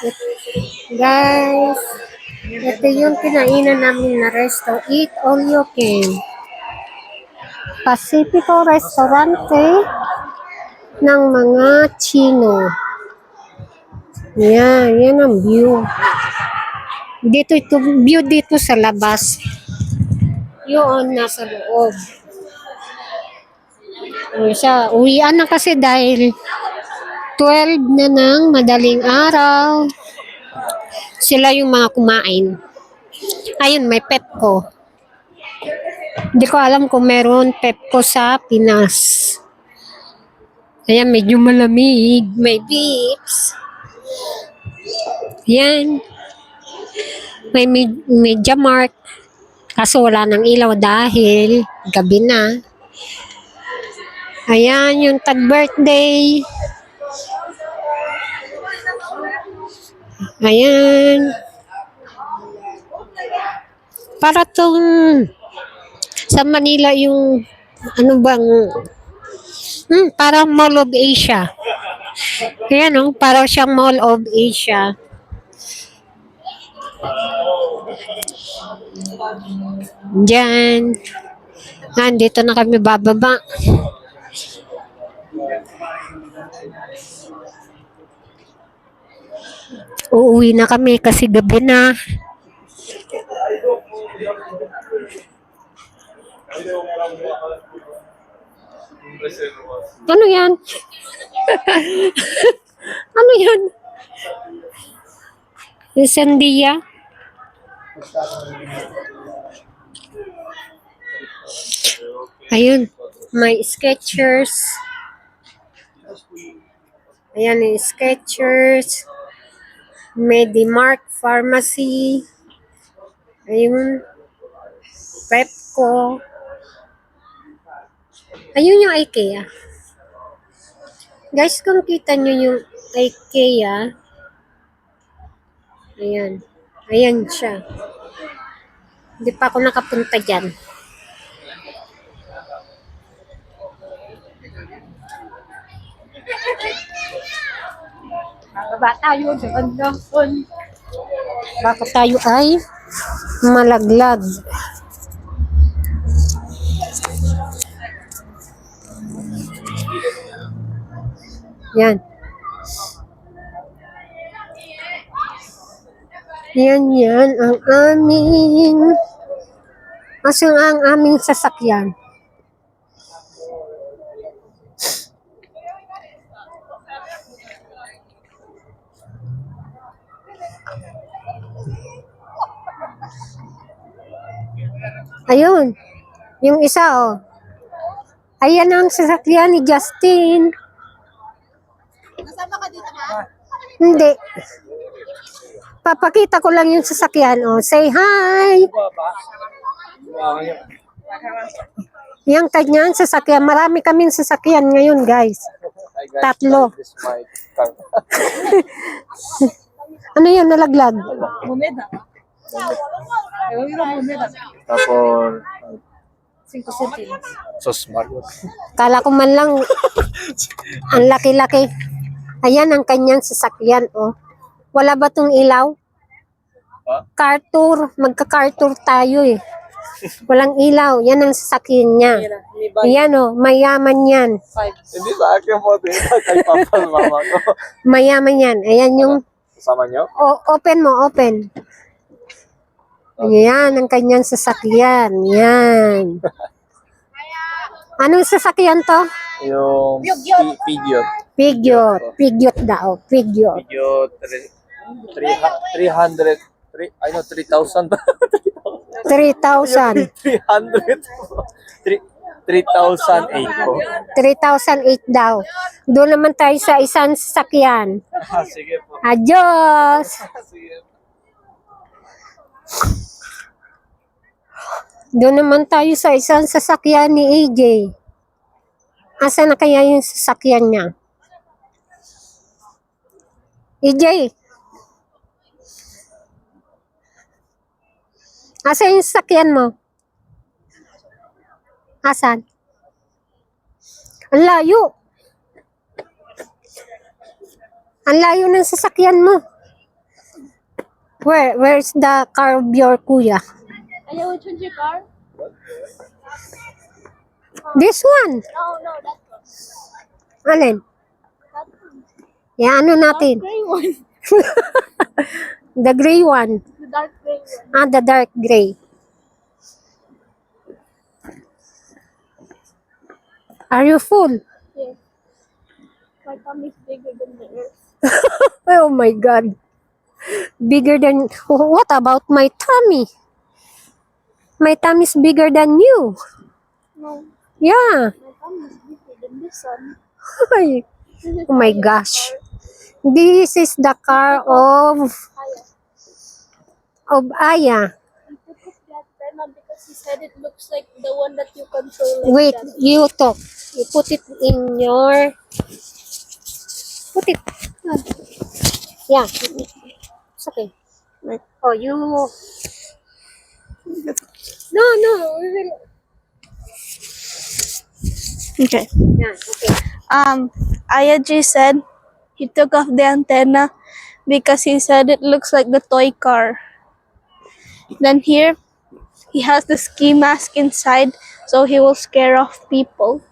Guys, ito yung kinainan namin na resto. Eat all you can. Pacifico Restaurante ng mga Chino. Yan ang view. View dito sa labas. Yun, nasa loob. Uwian na kasi dahil 12 na ng madaling araw. Sila yung mga kumain. Ayun, may Pepco. Hindi ko alam kung meron Pepco sa Pinas. Ayan, medyo malamig. May Vips. Yan. May Media Markt. Kaso wala nang ilaw dahil gabi na. Ayan, yung tag-birthday. Ayan. Para tong sa Manila yung ano bang parang Mall of Asia. Ayan o, parang siyang Mall of Asia. Diyan. Nandito na kami bababa. Uuwi na kami kasi gabi na. Ano yan? Ano yan? Sandia? Ayun, may Skechers. Ayan yung Skechers. Medimark Pharmacy. Ayun. Pepco. Ayun yung IKEA. Guys, kung kita nyo yung IKEA. Ayan. Ayan siya. Hindi pa ako nakapunta dyan. Baba tayo sa bandang. Baka tayo ay malaglag. Yan. Yan ang aming ang aming sasakyan. Ayun. Yung isa oh. Ayan ang sasakyan ni Justin. Nasama ka dito ha? Hindi. Papakita ko lang yung sasakyan. Oh, say hi! Yung kanyang sasakyan. Marami kaming sasakyan ngayon, guys. 3. Ano yan, nalaglag? Moneda. Tapos, 5 centimos. so smart. Kala ko man lang ang laki-laki. Ayan ang kanyang sasakyan, oh. Wala ba tong ilaw? Car tour. Magka-car tour tayo, eh. Walang ilaw. Yan ang sasakyan niya. Ayan, oh. Mayaman yan. 5. Hindi sa akin po, kay papa at mama ko. Mayaman yan. Ayan yung... Kasama nyo? Open mo, open. Ayan ang kanyang sasakyan. Yan. Anong sasakyan to? Yung Peugeot. Peugeot daw. Peugeot. Peugeot 300. 3,000. 3,000. 3,008 po. 3,008 daw. Doon naman tayo sa isang sasakyan. Sige po. Adios! Sige. Doon naman tayo sa isang sasakyan ni AJ. Asa na kaya yung sasakyan niya? AJ! Asa yung sasakyan mo? Asan? Ang layo. Ang layo ng sasakyan mo. Where's the car of your kuya? Ayaw, which one's your car? This one. No, that one. Alin? That one. Yeah, ano natin? Gray one. The gray one. The dark gray one. Ah, the dark gray. Are you full? Yes. My tummy's bigger than the earth. Oh my God. Bigger than... What about my tummy? My tummy's bigger than you. No, Yeah. my tummy's bigger than this one. Ay, This is oh my Aya's gosh. car. This is the car of Aya. Aya. He took off the antenna because he said it looks like the one that you control. Like Wait, that. you talk. You put it in your... Put it. Yeah. It's okay. Oh, you... No. We will... Okay. Yeah, okay. Ayaji said he took off the antenna because he said it looks like the toy car. Then here, he has the ski mask inside, so he will scare off people.